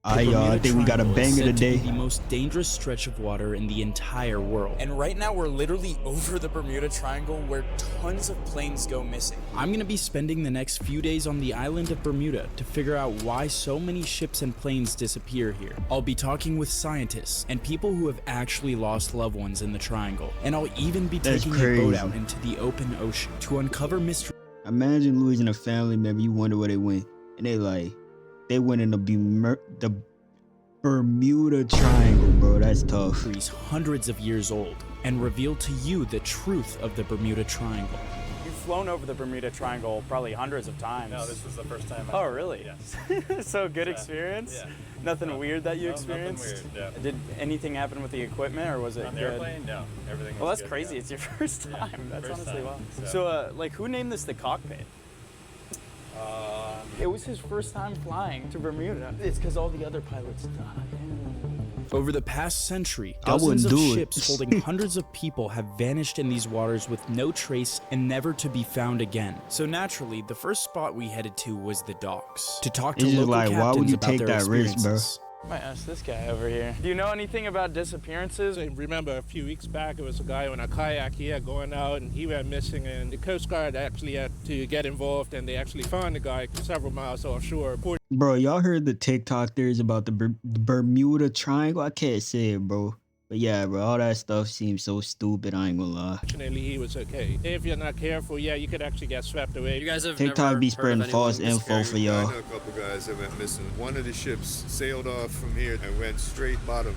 Alright, y'all, I think we got a banger today. The most dangerous stretch of water in the entire world. And right now we're literally over the Bermuda Triangle where tons of planes go missing. I'm gonna be spending the next few days on the island of Bermuda to figure out why so many ships and planes disappear here. I'll be talking with scientists and people who have actually lost loved ones in the triangle. And I'll even be taking a boat out into the open ocean to uncover mysteries. Imagine losing a family member, you wonder where they went. And they went in the Bermuda Triangle, bro. That's tough. Hundreds of years old, and reveal to you the truth of the Bermuda Triangle. You've flown over the Bermuda Triangle probably hundreds of times. No, this was the first time. Oh, really? Yes. So good experience? Yeah. Nothing weird that you experienced? Nothing weird, yeah. Did anything happen with the equipment, or was it On the good? airplane? No, everything was Well, that's good, crazy. yeah. It's your first time. Yeah, That's first honestly time, wild. so- So, like, who named this the cockpit? It was his first time flying to Bermuda. It's because all the other pilots died. Over the past century, I wouldn't dozens of do it. ships holding hundreds of people have vanished in these waters with no trace and never to be found again. So naturally, the first spot we headed to was the docks to talk to It's just local like, why would captains you about take their that risk, bro? experiences. Might ask this guy over here. Do you know anything about disappearances? I remember a few weeks back, it was a guy on a kayak here going out and he went missing, and the Coast Guard actually had to get involved and they actually found the guy several miles offshore. Bro, y'all heard the TikTok theories about the Bermuda Triangle? I can't say it, bro. But yeah, bro, all that stuff seems so stupid, I ain't gonna lie. Fortunately, he was okay. If you're not careful, yeah, you could actually get swept away. You guys have TikTok never be heard spreading of false anyone info for I y'all. know a couple guys that went missing. One of the ships sailed off from here and went straight bottom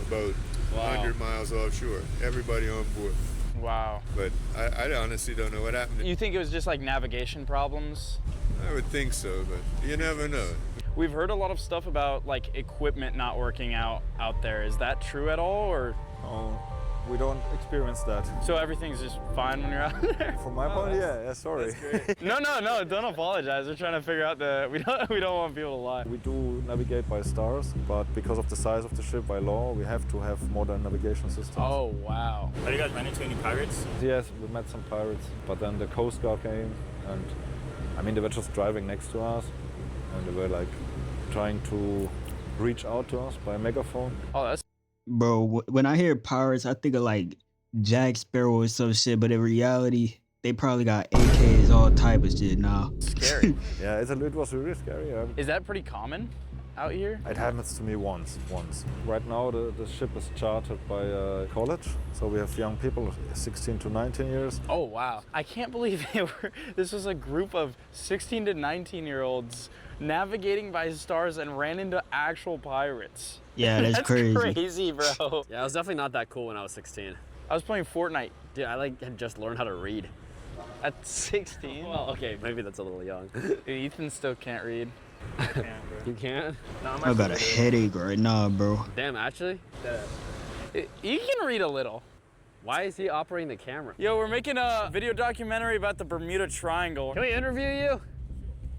about 100 miles offshore. Everybody on board. Wow. But I honestly don't know what happened. You think it was just like navigation problems? I would think so, but you never know. We've heard a lot of stuff about like equipment not working out there. Is that true at all, or? Oh, we don't experience that. So everything's just fine when you're out there? From my point, yeah, sorry. No, don't apologize. We're trying to figure out we don't want people to lie. We do navigate by stars, but because of the size of the ship, by law, we have to have modern navigation systems. Oh, wow. Have you guys run into any pirates? Yes, we met some pirates, but then the Coast Guard came, and I mean, they were just driving next to us, and they were like trying to reach out to us by megaphone. Oh, that's Bro, when I hear pirates, I think of like Jack Sparrow or some shit, but in reality, they probably got AKs, all type of shit now. scary. Yeah, it was really scary. Yeah. Is that pretty common out here? It happens to me once. Right now, the ship is chartered by college, so we have young people, 16 to 19 years. Oh, wow. I can't believe this was a group of 16 to 19-year-olds navigating by stars and ran into actual pirates. Yeah, that's crazy. Crazy, bro. Yeah, I was definitely not that cool when I was 16. I was playing Fortnite Dude, I had just learned how to read. at 16. Well, okay, maybe that's a little young. Dude, Ethan still can't read. You can't? I got a headache right now, bro. Damn, actually? You can read a little. Why is he operating the camera? Yo, we're making a video documentary about the Bermuda Triangle. Can we interview you?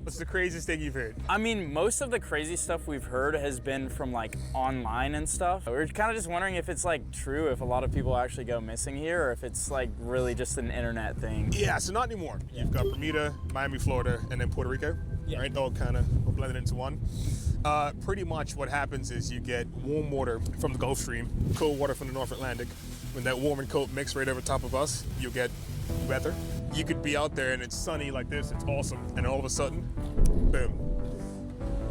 What's the craziest thing you've heard? I mean, most of the crazy stuff we've heard has been from like online and stuff. We're kind of just wondering if it's like true, if a lot of people actually go missing here, or if it's like really just an internet thing. Yeah, so not anymore. You've got Bermuda, Miami, Florida, and then Puerto Rico. Yeah. Right, all kind of blended into one. Pretty much what happens is you get warm water from the Gulf Stream, cold water from the North Atlantic. When that warm and cold mix right over top of us, you'll get weather. You could be out there and it's sunny like this, it's awesome, and all of a sudden, boom,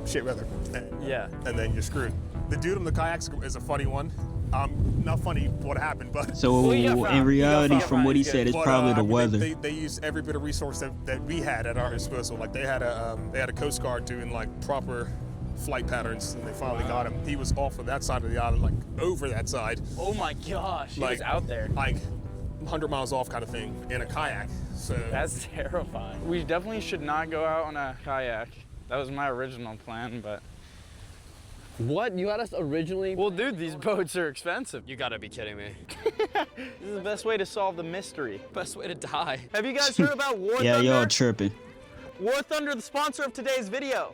shit weather. And then you're screwed. The dude on the kayaks is a funny one. Not funny what happened, but So in reality, from what he said, it's probably the weather. They used every bit of resource that we had at our disposal. Like they had a Coast Guard doing like proper flight patterns, and they finally got him. He was off of that side of the island, like over that side. Oh my gosh, he like was out there. Like 100 miles off kind of thing in a kayak. So That's terrifying. We definitely should not go out on a kayak. That was my original plan, but. What? You had us originally? Well, dude, these boats are expensive. You gotta be kidding me. This is the best way to solve the mystery. Best way to die. Have you guys heard about War Yeah, Thunder? y'all tripping. War Thunder, the sponsor of today's video.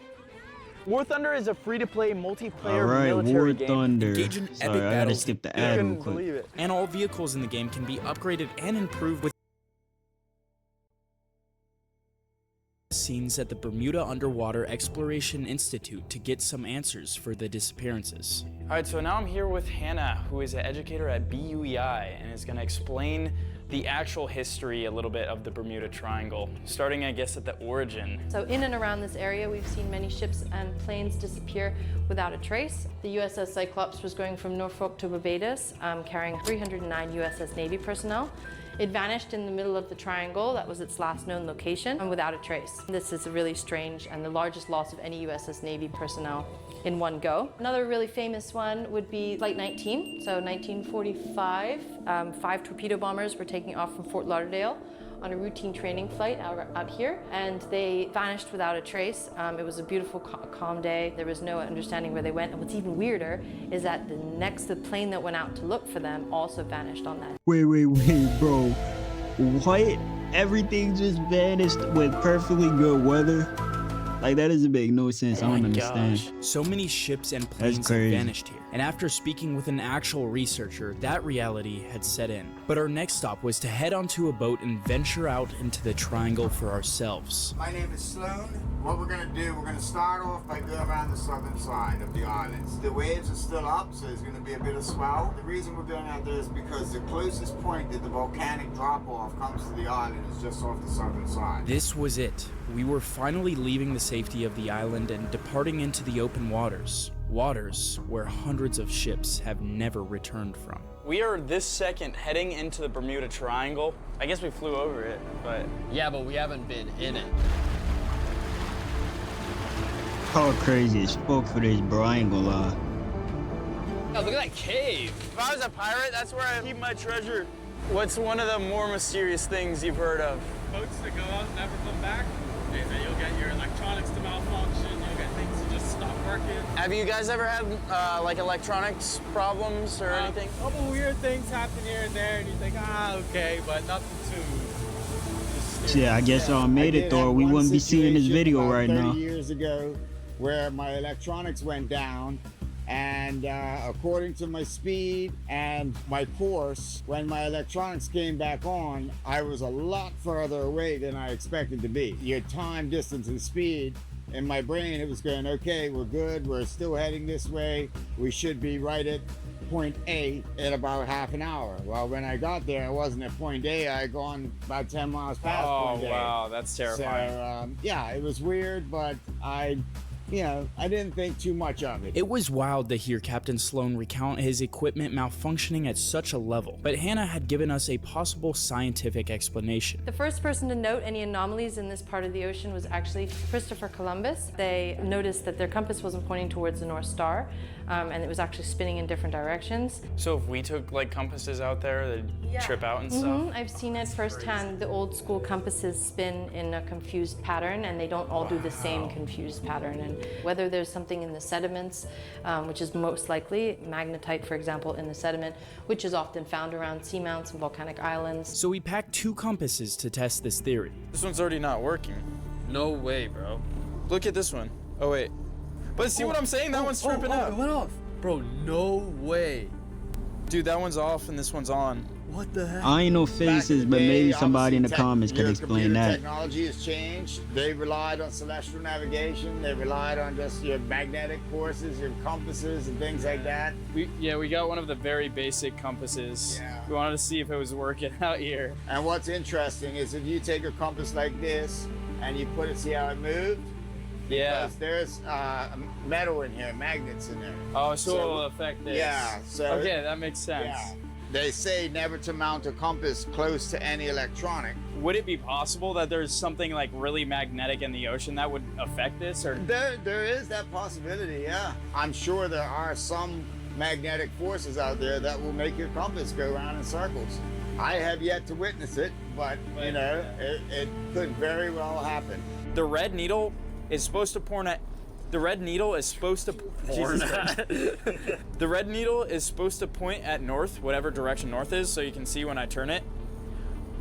War Thunder is a free-to-play multiplayer All right, military War game. Thunder. Engage in epic Sorry, I gotta battles. skip the I ad real couldn't quick. believe it. And all vehicles in the game can be upgraded and improved with scenes at the Bermuda Underwater Exploration Institute to get some answers for the disappearances. All right, so now I'm here with Hannah, who is an educator at BUEI and is gonna explain the actual history a little bit of the Bermuda Triangle, starting, I guess, at the origin. So in and around this area, we've seen many ships and planes disappear without a trace. The USS Cyclops was going from Norfolk to Barbados, carrying 309 USS Navy personnel. It vanished in the middle of the triangle. That was its last known location, and without a trace. This is really strange and the largest loss of any USS Navy personnel in one go. Another really famous one would be Flight 19. So 1945, 5 torpedo bombers were taking off from Fort Lauderdale on a routine training flight out here, and they vanished without a trace. It was a beautiful, calm day. There was no understanding where they went. And what's even weirder is that the plane that went out to look for them also vanished on that. Wait, bro. What? Everything just vanished with perfectly good weather? Like, that doesn't make no sense. I don't understand. So many ships and planes have vanished here. And after speaking with an actual researcher, that reality had set in. But our next stop was to head onto a boat and venture out into the triangle for ourselves. My name is Sloan. What we're going to do, we're going to start off by going around the southern side of the islands. The waves are still up, so there's going to be a bit of swell. The reason we're going out there is because the closest point that the volcanic drop-off comes to the island is just off the southern side. This was it. We were finally leaving the safety of the island and departing into the open waters. Waters where hundreds of ships have never returned from. We are this second heading into the Bermuda Triangle. I guess we flew over it, but... Yeah, but we haven't been in it. How crazy as fuck for this, bro. I ain't gonna lie. Oh, look at that cave. If I was a pirate, that's where I keep my treasure. What's one of the more mysterious things you've heard of? Boats that go out and never come back. And then you'll get your electronics to malfunction, you'll get things to just stop working. Have you guys ever had like electronics problems or anything? A couple weird things happen here and there, and you think, okay, but nothing too... Yeah, I guess y'all made it, though. We wouldn't be seeing this video right now. 30 years ago, where my electronics went down, and according to my speed and my course, when my electronics came back on, I was a lot further away than I expected to be. Your time, distance, and speed, in my brain, it was going, okay, we're good, we're still heading this way, we should be right at point A in about half an hour. Well, when I got there, I wasn't at point A, I had gone about 10 miles past point A. Oh, wow, that's terrifying. So, yeah, it was weird, but I didn't think too much of it. It was wild to hear Captain Sloan recount his equipment malfunctioning at such a level, but Hannah had given us a possible scientific explanation. The first person to note any anomalies in this part of the ocean was actually Christopher Columbus. They noticed that their compass wasn't pointing towards the North Star, and it was actually spinning in different directions. So if we took like compasses out there, they'd trip out and stuff? I've seen it firsthand. The old school compasses spin in a confused pattern, and they don't all do the same confused pattern. And whether there's something in the sediments, which is most likely magnetite, for example, in the sediment, which is often found around seamounts and volcanic islands. So we packed 2 compasses to test this theory. This one's already not working. No way, bro. Look at this one. Oh, wait. But see what I'm saying? That one's tripping out. It went off. Bro, no way. Dude, that one's off and this one's on. What the heck? I ain't no physicist, but maybe somebody in the comments could explain that. Technology has changed. They relied on celestial navigation. They relied on just your magnetic forces, your compasses, and things like that. We got one of the very basic compasses. Yeah. We wanted to see if it was working out here. And what's interesting is if you take a compass like this and you put it, see how it moved? Yeah. Because there's metal in here, magnets in there. Oh, so it'll affect this. Yeah. So okay, that makes sense. Yeah. They say never to mount a compass close to any electronic. Would it be possible that there's something like really magnetic in the ocean that would affect this, or? There is that possibility, yeah. I'm sure there are some magnetic forces out there that will make your compass go around in circles. I have yet to witness it, but you know, it could very well happen. The red needle is supposed to point at. The red needle is supposed to. The red needle is supposed to point at north, whatever direction north is, so you can see when I turn it.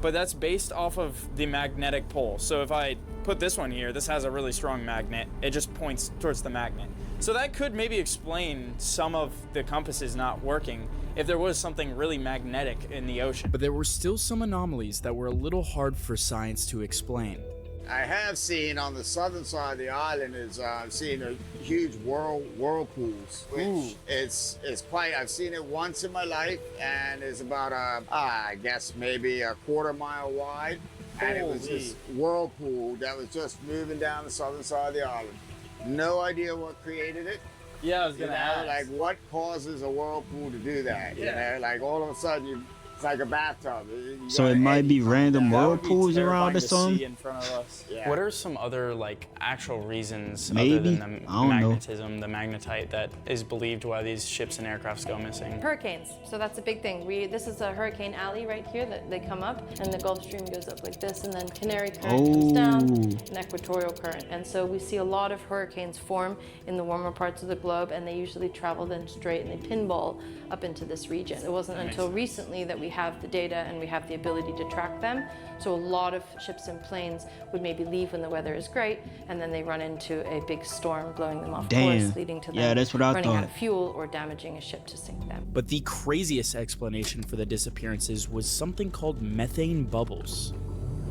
But that's based off of the magnetic pole. So if I put this one here, this has a really strong magnet. It just points towards the magnet. So that could maybe explain some of the compasses not working if there was something really magnetic in the ocean. But there were still some anomalies that were a little hard for science to explain. I have seen on the southern side of the island is I've seen a huge whirlpools, which it's quite. I've seen it once in my life, and it's about I guess maybe a quarter mile wide, and it was this whirlpool that was just moving down the southern side of the island. No idea what created it. Yeah, I was gonna ask. Like what causes a whirlpool to do that? You know, like all of a sudden it's like a bathtub. So it might be random whirlpools around or something. In front of us. Yeah. What are some other like actual reasons Maybe. other than the I don't know. magnetism, the magnetite that is believed why these ships and aircrafts go missing? Hurricanes, so that's a big thing. This is a hurricane alley right here that they come up, and the Gulf Stream goes up like this, and then Canary Current comes down, and Equatorial Current. And so we see a lot of hurricanes form in the warmer parts of the globe, and they usually travel then straight and they pinball up into this region. It wasn't until recently that we have the data and we have the ability to track them. So a lot of ships and planes would maybe leave when the weather is great, and then they run into a big storm blowing them off course, leading to them that's what I running thought. out of fuel or damaging a ship to sink them. But the craziest explanation for the disappearances was something called methane bubbles.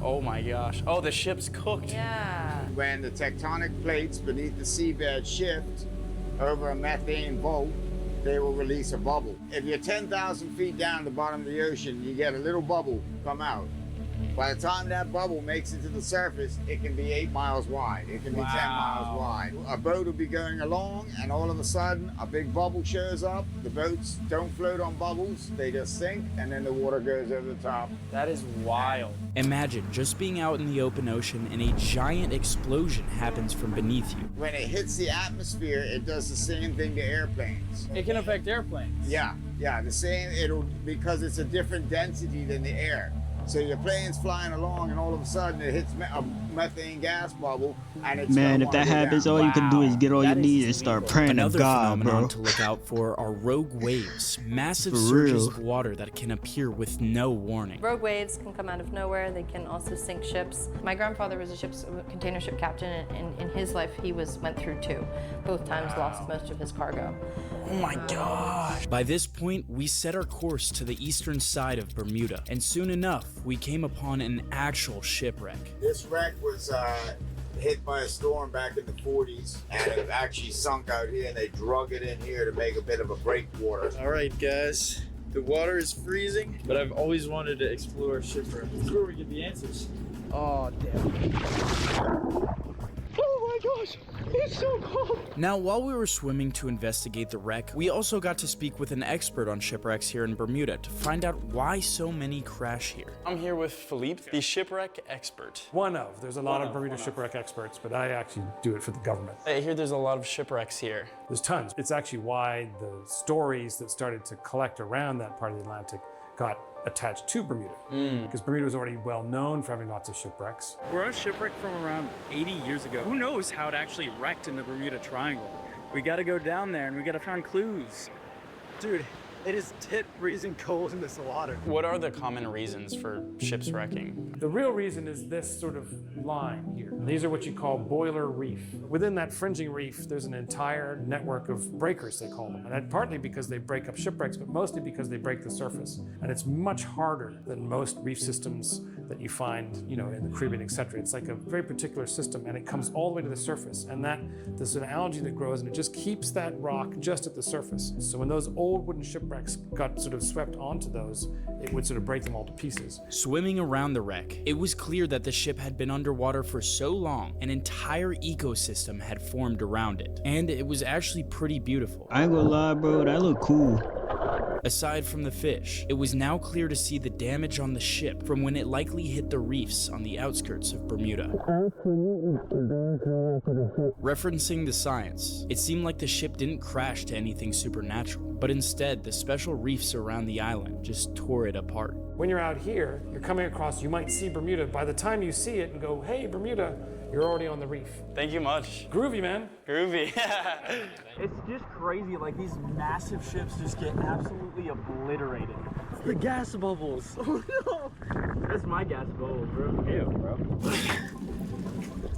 Oh my gosh. Oh, the ship's cooked. Yeah. When the tectonic plates beneath the seabed shift over a methane bolt, they will release a bubble. If you're 10,000 feet down the bottom of the ocean, you get a little bubble come out. By the time that bubble makes it to the surface, it can be 8 miles wide. It can be 10 miles wide. A boat will be going along, and all of a sudden, a big bubble shows up. The boats don't float on bubbles. They just sink, and then the water goes over the top. That is wild. Imagine just being out in the open ocean and a giant explosion happens from beneath you. When it hits the atmosphere, it does the same thing to airplanes. It can affect airplanes. Yeah, the same. Because it's a different density than the air. So your plane's flying along, and all of a sudden it hits a methane gas bubble, and it's Man, if that happens, all you can do is get on your knees and start praying Another to God, phenomenon bro. to look out for are rogue waves, massive For surges real. of water that can appear with no warning. Rogue waves can come out of nowhere. They can also sink ships. My grandfather was a container ship captain, and in his life he went through 2. Both times lost most of his cargo. Oh my gosh. By this point, we set our course to the eastern side of Bermuda, and soon enough, we came upon an actual shipwreck. This wreck was hit by a storm back in the 40s, and it actually sunk out here, and they drug it in here to make a bit of a breakwater. All right, guys. The water is freezing, but I've always wanted to explore shipwreck. That's where we get the answers. Oh, damn. Oh my gosh, it's so cold. Now, while we were swimming to investigate the wreck, we also got to speak with an expert on shipwrecks here in Bermuda to find out why so many crash here. I'm here with Philippe, the shipwreck expert. There's a lot of Bermuda shipwreck experts, but I actually do it for the government. I hear there's a lot of shipwrecks here. There's tons. It's actually why the stories that started to collect around that part of the Atlantic got attached to Bermuda, because Bermuda was already well known for having lots of shipwrecks. We're on a shipwreck from around 80 years ago. Who knows how it actually wrecked in the Bermuda Triangle? We gotta go down there and we gotta find clues. Dude, it is freezing cold in this water. What are the common reasons for ships wrecking? The real reason is this sort of line here. These are what you call boiler reef. Within that fringing reef, there's an entire network of breakers, they call them. And that's partly because they break up shipwrecks, but mostly because they break the surface. And it's much harder than most reef systems that you find, in the Caribbean, etc. It's like a very particular system, and it comes all the way to the surface. And there's an algae that grows, and it just keeps that rock just at the surface. So when those old wooden shipwrecks got sort of swept onto those, it would sort of break them all to pieces. Swimming around the wreck, it was clear that the ship had been underwater for so long, an entire ecosystem had formed around it. And it was actually pretty beautiful. I ain't gonna lie, bro, that look cool. Aside from the fish, it was now clear to see the damage on the ship from when it likely hit the reefs on the outskirts of Bermuda. Referencing the science, it seemed like the ship didn't crash to anything supernatural, but instead the special reefs around the island just tore it apart. When you're out here, you're coming across, you might see Bermuda. By the time you see it and go, hey, Bermuda, you're already on the reef. Thank you much. Groovy, man. Groovy. It's just crazy, like these massive ships just get absolutely obliterated. The gas bubbles. Oh no! That's my gas bubble, bro. Ew, bro.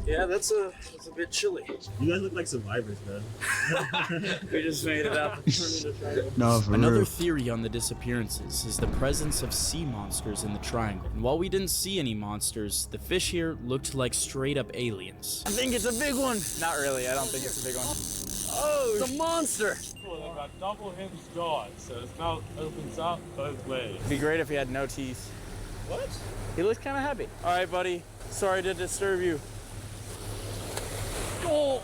Yeah, that's a bit chilly. You guys look like survivors, man. We just made it out the Bermuda Triangle. No, for Another real. theory on the disappearances is the presence of sea monsters in the triangle. And while we didn't see any monsters, the fish here looked like straight up aliens. I think it's a big one. Not really, I don't think it's a big one. Oh, it's a monster. Cool, they've got double hinged jaws, so his mouth opens up both ways. It'd be great if he had no teeth. What? He looks kind of happy. All right, buddy. Sorry to disturb you. Oh.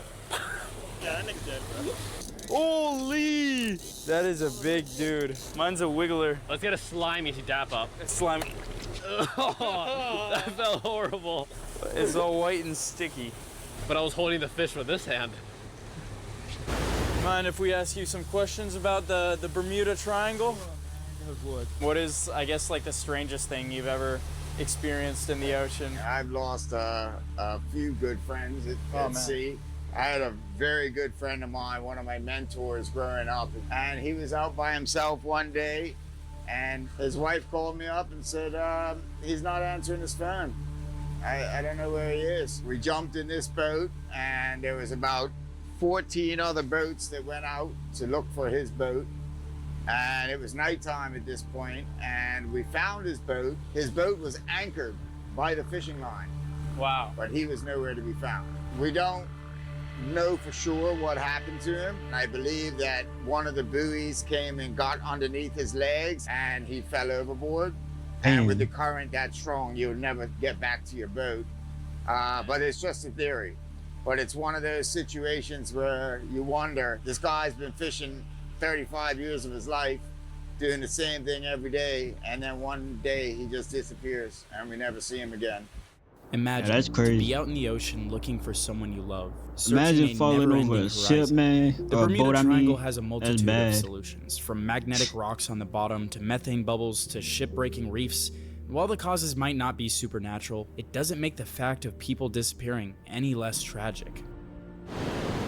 Yeah, that nigga's dead, bro. Holy! That is a big dude. Mine's a wiggler. Let's get a slimy dap up. Slimy. Oh, that felt horrible. It's all white and sticky. But I was holding the fish with this hand. Mind if we ask you some questions about the Bermuda Triangle? What is, I guess, like the strangest thing you've ever experienced in the ocean? I've lost a few good friends at sea. I had a very good friend of mine, one of my mentors growing up, and he was out by himself one day, and his wife called me up and said, he's not answering his phone. I don't know where he is. We jumped in this boat, and there was about 14 other boats that went out to look for his boat. And it was nighttime at this point, and we found his boat. His boat was anchored by the fishing line. Wow. But he was nowhere to be found. We don't know for sure what happened to him. I believe that one of the buoys came and got underneath his legs, and he fell overboard. And with the current that strong, you'll never get back to your boat. But it's just a theory. But it's one of those situations where you wonder, this guy's been fishing 35 years of his life, doing the same thing every day, and then one day he just disappears and we never see him again. Imagine that's crazy. to be out in the ocean looking for someone you love. Imagine falling over a ship, man. The Or a Bermuda boat, I Triangle mean. has a That's multitude of bad. solutions, from magnetic rocks on the bottom to methane bubbles to ship-breaking reefs. While the causes might not be supernatural, it doesn't make the fact of people disappearing any less tragic.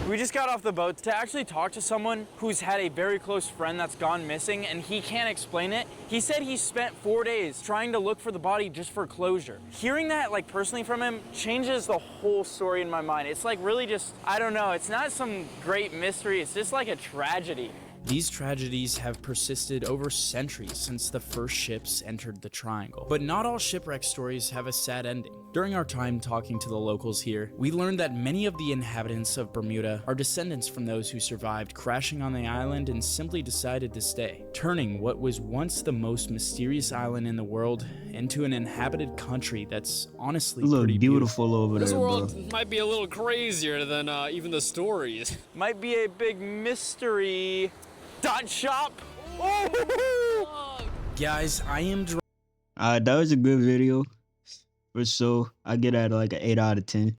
We just got off the boat to actually talk to someone who's had a very close friend that's gone missing, and he can't explain it. He said he spent 4 days trying to look for the body just for closure. Hearing that, like, personally from him changes the whole story in my mind. It's like really just, I don't know, it's not some great mystery, it's just like a tragedy. These tragedies have persisted over centuries since the first ships entered the triangle. But not all shipwreck stories have a sad ending. During our time talking to the locals here, we learned that many of the inhabitants of Bermuda are descendants from those who survived crashing on the island and simply decided to stay, turning what was once the most mysterious island in the world into an inhabited country that's honestly You look pretty beautiful over This there, bro. world might be a little crazier than even the stories. Might be a big mystery. Dot shop. Oh! Guys, I am That was a good video. For sure. I get at like an 8 out of 10.